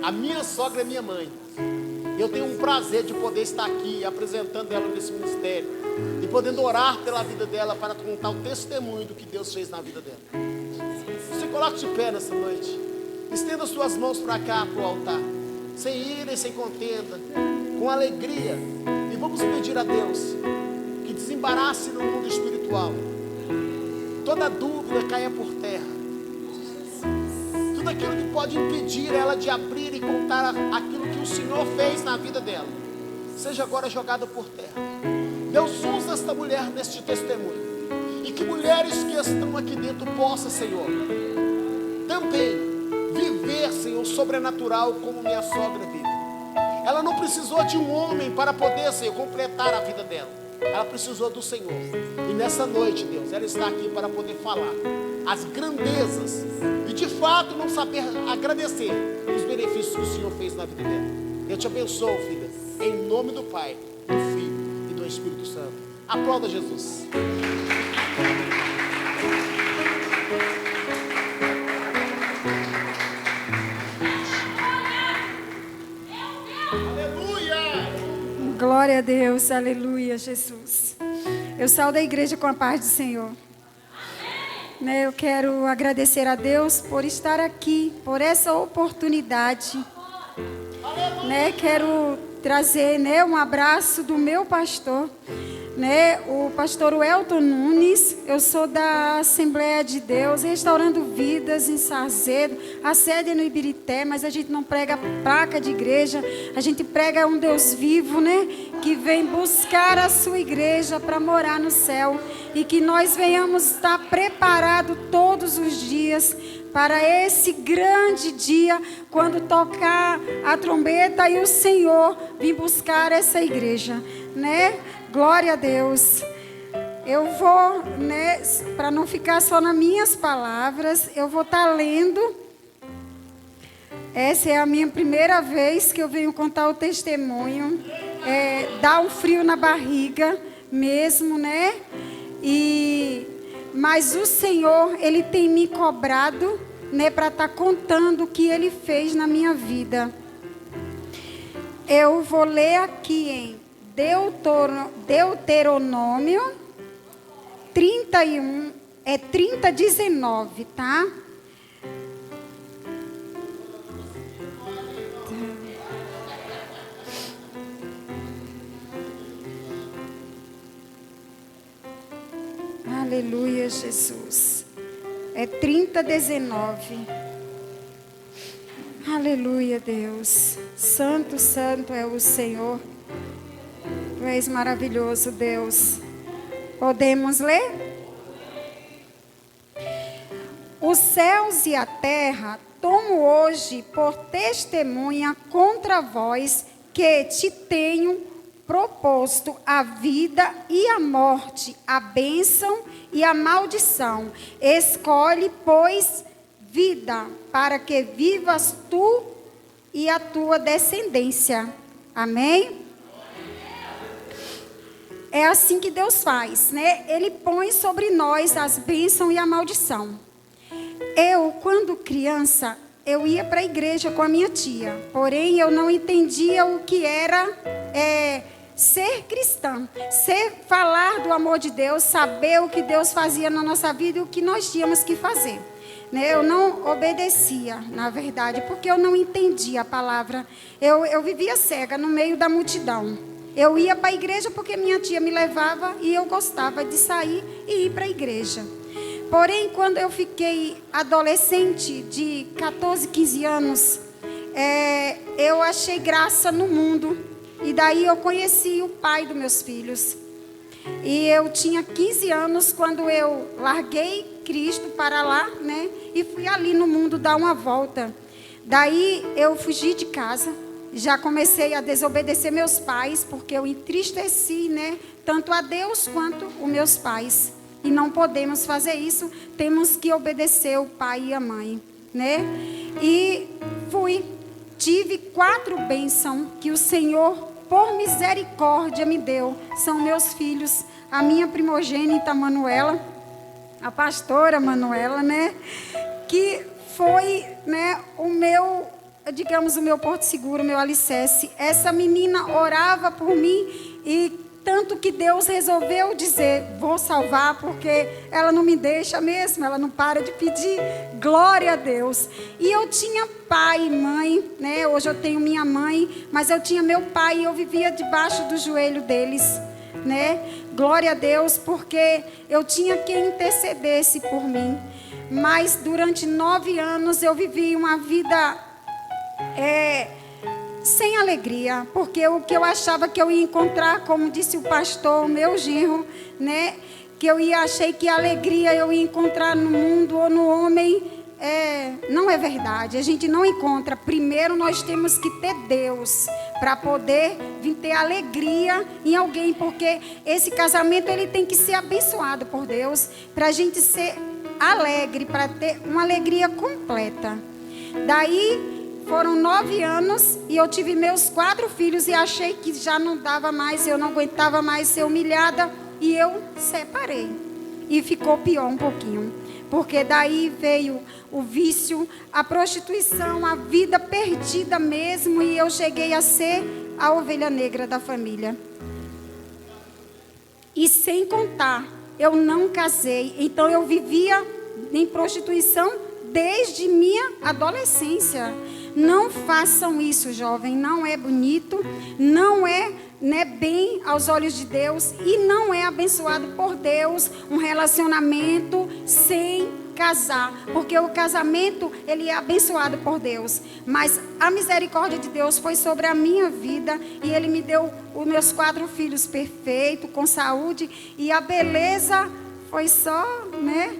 A minha sogra é minha mãe. Eu tenho um prazer de poder estar aqui apresentando ela nesse ministério e podendo orar pela vida dela para contar o testemunho do que Deus fez na vida dela. Você coloque de pé nessa noite. Estenda suas mãos para cá, para o altar, sem ira e sem contenda, com alegria. E vamos pedir a Deus que desembarace no mundo espiritual. Toda dúvida caia por terra. Tudo aquilo que pode impedir ela de abrir e contar aquilo que o Senhor fez na vida dela, seja agora jogado por terra. Deus usa esta mulher neste testemunho. E que mulheres que estão aqui dentro possam, Senhor, também viver, Senhor, sobrenatural como minha sogra vive. Ela não precisou de um homem para poder, Senhor, completar a vida dela. Ela precisou do Senhor. E nessa noite, Deus, ela está aqui para poder falar as grandezas e de fato não saber agradecer os benefícios que o Senhor fez na vida dela. Eu te abençoo, filha, em nome do Pai, do Filho e do Espírito Santo. Aplauda Jesus. Glória a Deus, aleluia, Jesus. Eu saio da igreja com a paz do Senhor. Né, eu quero agradecer a Deus por estar aqui, por essa oportunidade. Né, quero trazer, né, um abraço do meu pastor, né, o pastor Welton Nunes. Eu sou da Assembleia de Deus, Restaurando Vidas em Sarzedo. A sede é no Ibirité, mas a gente não prega placa de igreja. A gente prega um Deus vivo, né, que vem buscar a sua igreja para morar no céu. E que nós venhamos estar preparados todos os dias para esse grande dia, quando tocar a trombeta e o Senhor vir buscar essa igreja, né? Glória a Deus. Eu vou, né, para não ficar só nas minhas palavras, eu vou estar lendo. Essa é a minha primeira vez que eu venho contar o testemunho. Dá um frio na barriga mesmo, né? Mas o Senhor, Ele tem me cobrado, né, para estar contando o que Ele fez na minha vida. Eu vou ler aqui em Deuteronômio 31, 30:19, tá? Aleluia, Jesus. 30:19. Aleluia, Deus. Santo, santo é o Senhor. Tu és maravilhoso, Deus. Podemos ler? Os céus e a terra tomo hoje por testemunha contra vós que te tenho proposto a vida e a morte, a bênção e a maldição. Escolhe, pois, vida, para que vivas tu e a tua descendência. Amém? É assim que Deus faz, né? Ele põe sobre nós as bênçãos e a maldição. Eu, quando criança, eu ia para a igreja com a minha tia. Porém, eu não entendia o que era ser cristã. Falar do amor de Deus, saber o que Deus fazia na nossa vida e o que nós tínhamos que fazer. Né? Eu não obedecia, na verdade, porque eu não entendia a palavra. Eu vivia cega no meio da multidão. Eu ia para a igreja porque minha tia me levava e eu gostava de sair e ir para a igreja. Porém, quando eu fiquei adolescente de 14, 15 anos, eu achei graça no mundo. E daí eu conheci o pai dos meus filhos. E eu tinha 15 anos quando eu larguei Cristo para lá, né? E fui ali no mundo dar uma volta. Daí eu fugi de casa. Já comecei a desobedecer meus pais, porque eu entristeci, né? Tanto a Deus quanto os meus pais. E não podemos fazer isso, temos que obedecer o pai e a mãe, né? E tive 4 bênçãos que o Senhor, por misericórdia, me deu. São meus filhos, a minha primogênita Manuela, a pastora Manuela, né? Que foi, né, o meu digamos, o meu porto seguro, o meu alicerce. Essa menina orava por mim e tanto que Deus resolveu dizer, vou salvar, porque ela não me deixa mesmo, ela não para de pedir, glória a Deus. E eu tinha pai e mãe, né? Hoje eu tenho minha mãe, mas eu tinha meu pai e eu vivia debaixo do joelho deles, né? Glória a Deus, porque eu tinha quem intercedesse por mim. Mas durante 9 anos eu vivi uma vida sem alegria, porque o que eu achava que eu ia encontrar, como disse o pastor, o meu genro, né, que achei que a alegria eu ia encontrar no mundo ou no homem, não é verdade. A gente não encontra. Primeiro nós temos que ter Deus para poder vir ter alegria em alguém, porque esse casamento ele tem que ser abençoado por Deus para a gente ser alegre, para ter uma alegria completa. Daí foram 9 anos e eu tive meus 4 filhos e achei que já não dava mais, eu não aguentava mais ser humilhada e eu separei. E ficou pior um pouquinho, porque daí veio o vício, a prostituição, a vida perdida mesmo, e eu cheguei a ser a ovelha negra da família. E sem contar, eu não casei, então eu vivia em prostituição desde minha adolescência. Não façam isso, jovem, não é bonito, não é bem aos olhos de Deus e não é abençoado por Deus um relacionamento sem casar, porque o casamento ele é abençoado por Deus, mas a misericórdia de Deus foi sobre a minha vida e ele me deu os meus 4 filhos perfeitos, com saúde, e a beleza foi só, né,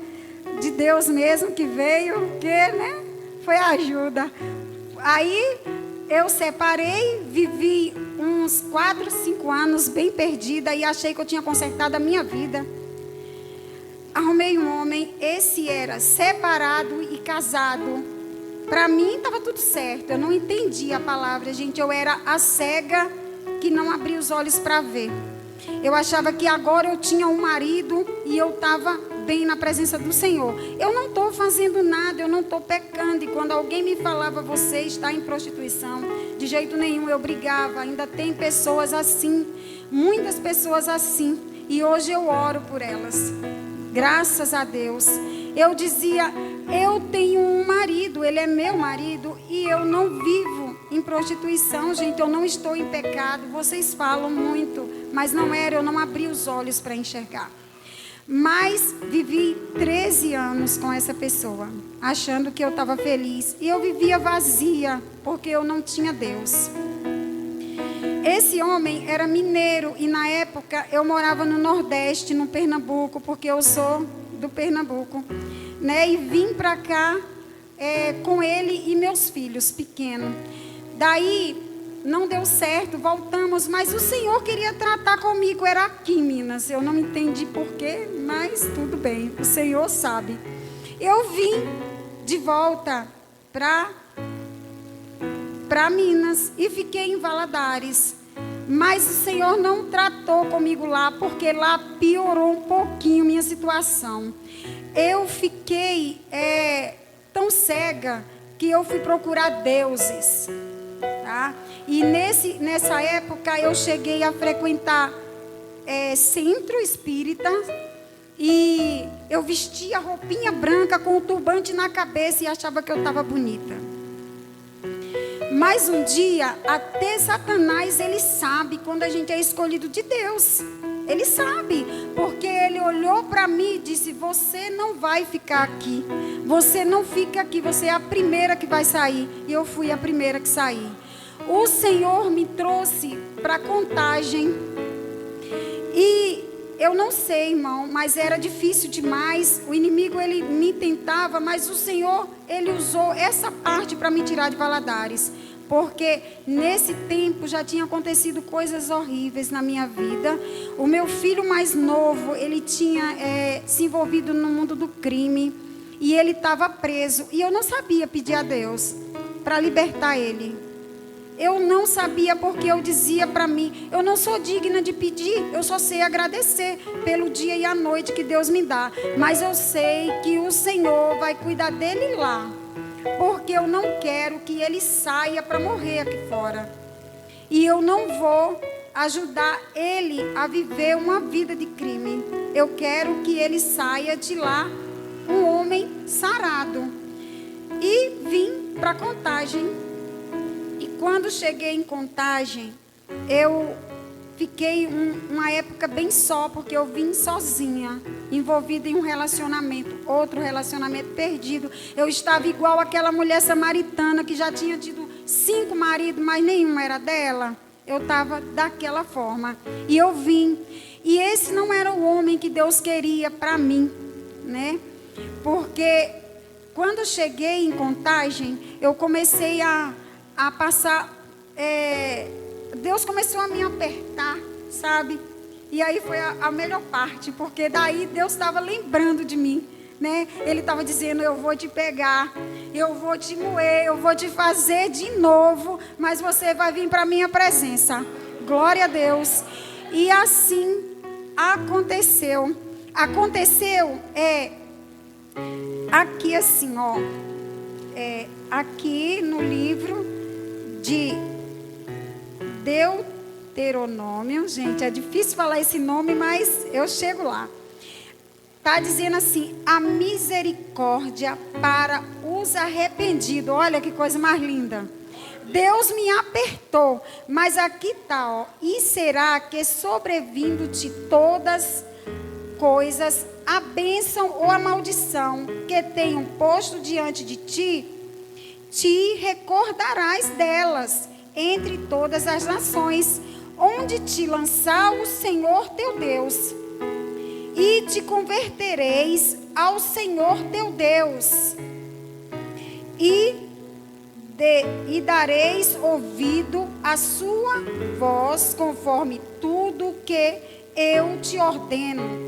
de Deus mesmo que veio, que, né, foi a ajuda. Aí eu separei, vivi uns 4, 5 anos bem perdida e achei que eu tinha consertado a minha vida. Arrumei um homem, esse era separado e casado. Para mim estava tudo certo, eu não entendia a palavra, gente. Eu era a cega que não abria os olhos para ver. Eu achava que agora eu tinha um marido e eu estava bem na presença do Senhor. Eu não estou fazendo nada, eu não estou pecando. E quando alguém me falava, você está em prostituição, de jeito nenhum, eu brigava. Ainda tem pessoas assim, muitas pessoas assim. E hoje eu oro por elas. Graças a Deus. Eu dizia, eu tenho um marido, ele é meu marido e eu não vivo em prostituição, gente. Eu não estou em pecado. Vocês falam muito, mas não era, eu não abri os olhos para enxergar. Mas vivi 13 anos com essa pessoa, achando que eu estava feliz. E eu vivia vazia, porque eu não tinha Deus. Esse homem era mineiro e na época eu morava no Nordeste, no Pernambuco, porque eu sou do Pernambuco, né? E vim para cá com ele e meus filhos pequenos. Daí não deu certo, voltamos, mas o Senhor queria tratar comigo, era aqui em Minas. Eu não entendi porquê, mas tudo bem, o Senhor sabe. Eu vim de volta para Minas e fiquei em Valadares. Mas o Senhor não tratou comigo lá, porque lá piorou um pouquinho minha situação. Eu fiquei tão cega que eu fui procurar deuses, tá? E nessa época eu cheguei a frequentar centro espírita e eu vestia roupinha branca com o turbante na cabeça e achava que eu estava bonita. Mas um dia, até Satanás, ele sabe quando a gente é escolhido de Deus. Ele sabe, porque ele olhou para mim e disse, você não vai ficar aqui. Você não fica aqui, você é a primeira que vai sair. E eu fui a primeira que saí. O Senhor me trouxe para Contagem. E eu não sei, irmão, mas era difícil demais. O inimigo, ele me tentava, mas o Senhor, ele usou essa parte para me tirar de Valadares. Porque nesse tempo já tinha acontecido coisas horríveis na minha vida. O meu filho mais novo, ele tinha se envolvido no mundo do crime. E ele estava preso. E eu não sabia pedir a Deus para libertar ele. Eu não sabia, porque eu dizia para mim, eu não sou digna de pedir, eu só sei agradecer pelo dia e a noite que Deus me dá. Mas eu sei que o Senhor vai cuidar dele lá. porque eu não quero que ele saia para morrer aqui fora. E eu não vou ajudar ele a viver uma vida de crime. Eu quero que ele saia de lá um homem sarado. E vim para Contagem. E quando cheguei em Contagem, eu fiquei uma época bem só, porque eu vim sozinha, envolvida em um relacionamento, outro relacionamento perdido. Eu estava igual aquela mulher samaritana que já tinha tido 5 maridos, mas nenhum era dela. Eu estava daquela forma. E eu vim. E esse não era o homem que Deus queria para mim, né? Porque quando cheguei em Contagem, eu comecei a passar... Deus começou a me apertar, sabe? E aí foi a melhor parte, porque daí Deus estava lembrando de mim, né? Ele estava dizendo: eu vou te pegar, eu vou te moer, eu vou te fazer de novo, mas você vai vir para a minha presença. Glória a Deus. E assim aconteceu. Aconteceu aqui assim, ó. Aqui no livro de Deuteronômio, gente, é difícil falar esse nome, mas eu chego lá. Está dizendo assim: a misericórdia para os arrependidos. Olha que coisa mais linda. Deus me apertou, mas aqui está, ó. E será que sobrevindo-te todas coisas, a bênção ou a maldição que tenham posto diante de ti, te recordarás delas entre todas as nações, onde te lançar o Senhor teu Deus, e te convertereis ao Senhor teu Deus, e dareis ouvido à sua voz, conforme tudo que eu te ordeno.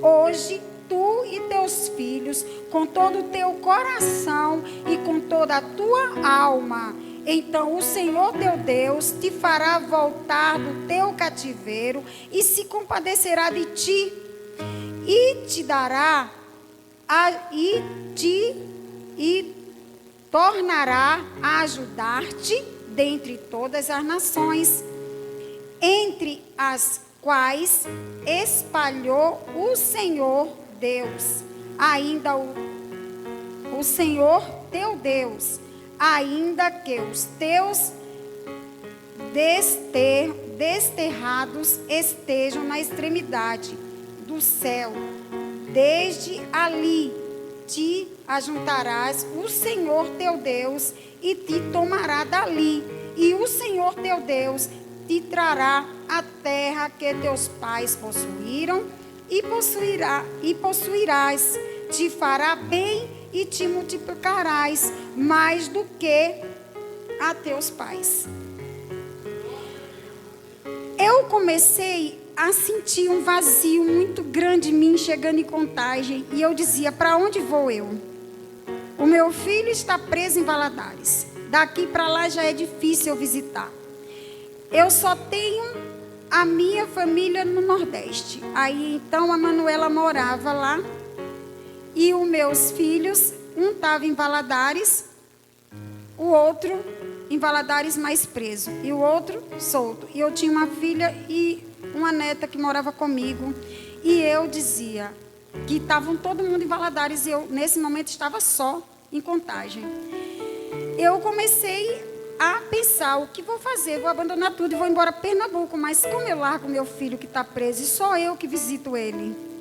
Hoje tu e teus filhos, com todo o teu coração e com toda a tua alma. Então o Senhor teu Deus te fará voltar do teu cativeiro e se compadecerá de ti, e te dará e tornará a ajudar-te dentre todas as nações, entre as quais espalhou o Senhor Deus, ainda o Senhor teu Deus, ainda que os teus desterrados estejam na extremidade do céu, desde ali te ajuntarás o Senhor teu Deus e te tomará dali, e o Senhor teu Deus te trará a terra que teus pais possuíram, e possuirás, te fará bem e te multiplicarás mais do que a teus pais. Eu comecei a sentir um vazio muito grande em mim, chegando em Contagem, e eu dizia: para onde vou eu? O meu filho está preso em Valadares, daqui para lá já é difícil eu visitar. Eu só tenho a minha família no Nordeste. Aí então a Manuela morava lá, e os meus filhos, um estava em Valadares, o outro em Valadares mais preso, e o outro solto. E eu tinha uma filha e uma neta que morava comigo, e eu dizia que estavam todo mundo em Valadares, e eu nesse momento estava só em Contagem. Eu comecei a pensar: o que vou fazer? Vou abandonar tudo e vou embora para Pernambuco, mas como eu largo meu filho que está preso e só eu que visito ele?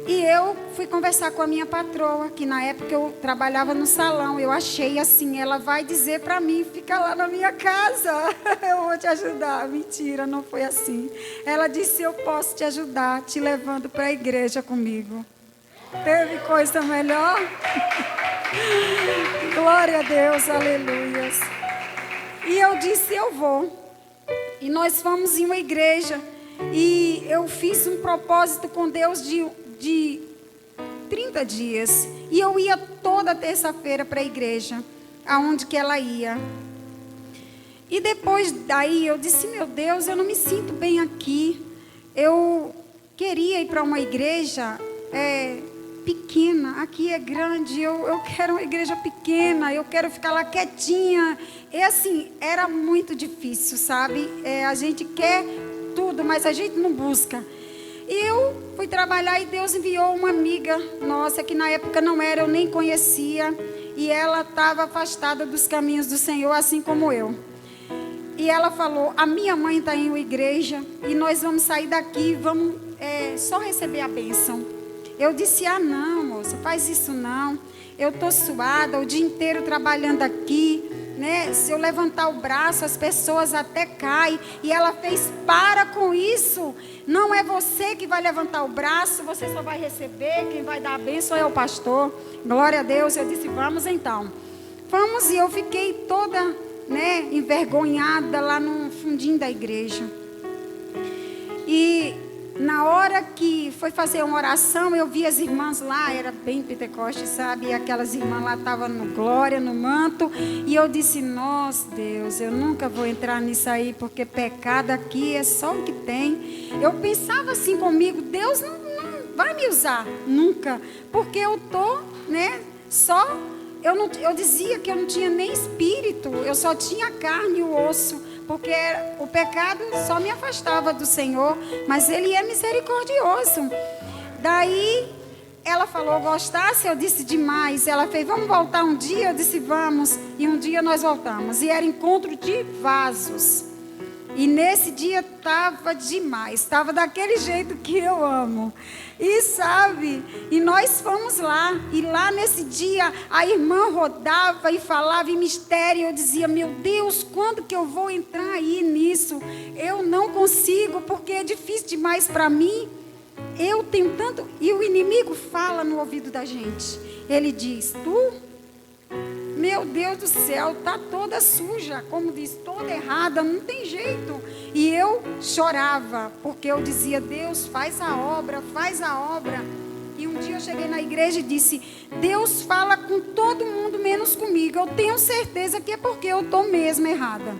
E eu fui conversar com a minha patroa, que na época eu trabalhava no salão. Eu achei assim: ela vai dizer para mim, fica lá na minha casa, eu vou te ajudar. Mentira, não foi assim. Ela disse: eu posso te ajudar, te levando para a igreja comigo. Teve coisa melhor? Glória a Deus, aleluias. E eu disse: eu vou. E nós fomos em uma igreja, e eu fiz um propósito com Deus de 30 dias. E eu ia toda terça-feira para a igreja, aonde que ela ia. E depois daí eu disse: meu Deus, eu não me sinto bem aqui. Eu queria ir para uma igreja pequena, aqui é grande, eu quero uma igreja pequena, eu quero ficar lá quietinha. E assim, era muito difícil, sabe? A gente quer tudo, mas a gente não busca. E eu fui trabalhar e Deus enviou uma amiga nossa, que na época não era, eu nem conhecia. E ela estava afastada dos caminhos do Senhor, assim como eu. E ela falou, a minha mãe está em uma igreja e nós vamos sair daqui, vamos só receber a bênção. Eu disse, não, moça, faz isso não. Eu estou suada o dia inteiro trabalhando aqui, né? Se eu levantar o braço, as pessoas até caem. E ela fez, para com isso. Não é você que vai levantar o braço, você só vai receber. Quem vai dar a bênção é o pastor. Glória a Deus. Eu disse, vamos então. Vamos, e eu fiquei toda, né, envergonhada lá no fundinho da igreja. E na hora que foi fazer uma oração, eu vi as irmãs lá, era bem Pentecoste, sabe? E aquelas irmãs lá estavam no glória, no manto. E eu disse, nossa Deus, eu nunca vou entrar nisso aí, porque pecado aqui é só o que tem. Eu pensava assim comigo, Deus não vai me usar, nunca. Porque eu estou, né, só... Eu dizia que eu não tinha nem espírito, eu só tinha carne e o osso. Porque o pecado só me afastava do Senhor, mas Ele é misericordioso. Daí ela falou, gostasse? Eu disse, demais. Ela fez, vamos voltar um dia? Eu disse, vamos. E um dia nós voltamos. E era encontro de vasos. E nesse dia estava demais, estava daquele jeito que eu amo. E sabe, e nós fomos lá, e lá nesse dia a irmã rodava e falava em mistério. Eu dizia, meu Deus, quando que eu vou entrar aí nisso? Eu não consigo, porque é difícil demais para mim. Eu tenho tanto... E o inimigo fala no ouvido da gente. Ele diz, meu Deus do céu, está toda suja, como diz, toda errada, não tem jeito. E eu chorava, porque eu dizia, Deus, faz a obra, faz a obra. E um dia eu cheguei na igreja e disse, Deus fala com todo mundo, menos comigo. Eu tenho certeza que é porque eu estou mesmo errada.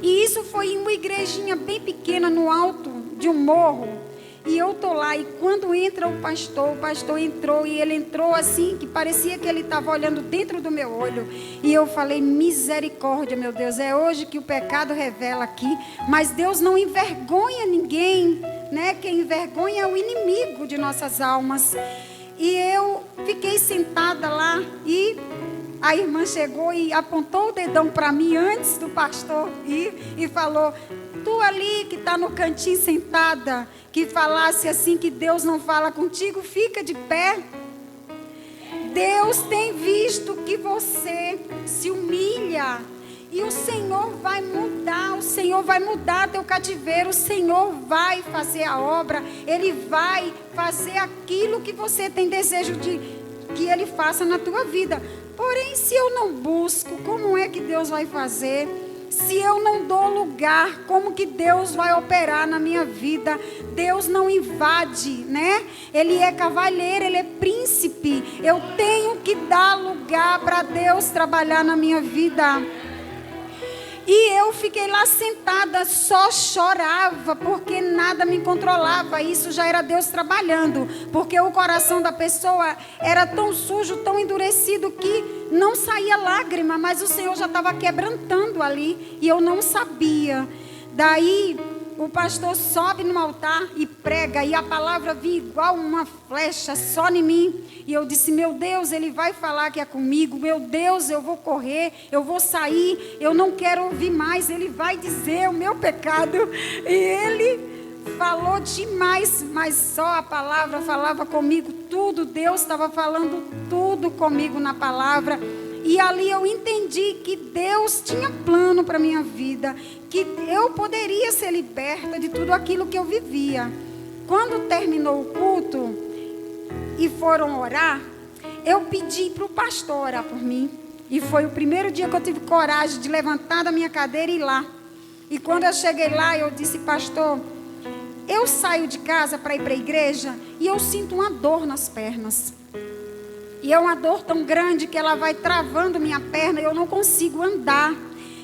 E isso foi em uma igrejinha bem pequena, no alto de um morro. E eu estou lá, e quando entra o pastor entrou, e ele entrou assim, que parecia que ele estava olhando dentro do meu olho. E eu falei, misericórdia, meu Deus, é hoje que o pecado revela aqui. Mas Deus não envergonha ninguém, né? Quem envergonha é o inimigo de nossas almas. E eu fiquei sentada lá, e a irmã chegou e apontou o dedão para mim antes do pastor ir, e falou, tu ali que está no cantinho sentada, que falasse assim que Deus não fala contigo, fica de pé. Deus tem visto que você se humilha e o Senhor vai mudar, o Senhor vai mudar teu cativeiro, o Senhor vai fazer a obra, Ele vai fazer aquilo que você tem desejo de que Ele faça na tua vida. Porém, se eu não busco, como é que Deus vai fazer? Se eu não dou lugar, como que Deus vai operar na minha vida? Deus não invade, né? Ele é cavalheiro, Ele é príncipe. Eu tenho que dar lugar para Deus trabalhar na minha vida. E eu fiquei lá sentada, só chorava, porque nada me controlava. Isso já era Deus trabalhando, porque o coração da pessoa era tão sujo, tão endurecido, que não saía lágrima, mas o Senhor já estava quebrantando ali, e eu não sabia. Daí o pastor sobe no altar e prega, e a palavra vinha igual uma flecha só em mim. E eu disse, meu Deus, Ele vai falar que é comigo. Meu Deus, eu vou correr, eu vou sair, eu não quero ouvir mais. Ele vai dizer o meu pecado. E Ele falou demais, mas só a palavra falava comigo tudo. Deus estava falando tudo comigo na palavra. E ali eu entendi que Deus tinha plano para a minha vida, que eu poderia ser liberta de tudo aquilo que eu vivia. Quando terminou o culto e foram orar, eu pedi para o pastor orar por mim. E foi o primeiro dia que eu tive coragem de levantar da minha cadeira e ir lá. E quando eu cheguei lá, eu disse, pastor, eu saio de casa para ir para a igreja e eu sinto uma dor nas pernas. E é uma dor tão grande que ela vai travando minha perna e eu não consigo andar.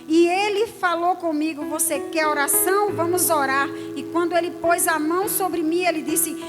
E ele falou comigo, você quer oração? Vamos orar. E quando ele pôs a mão sobre mim, ele disse,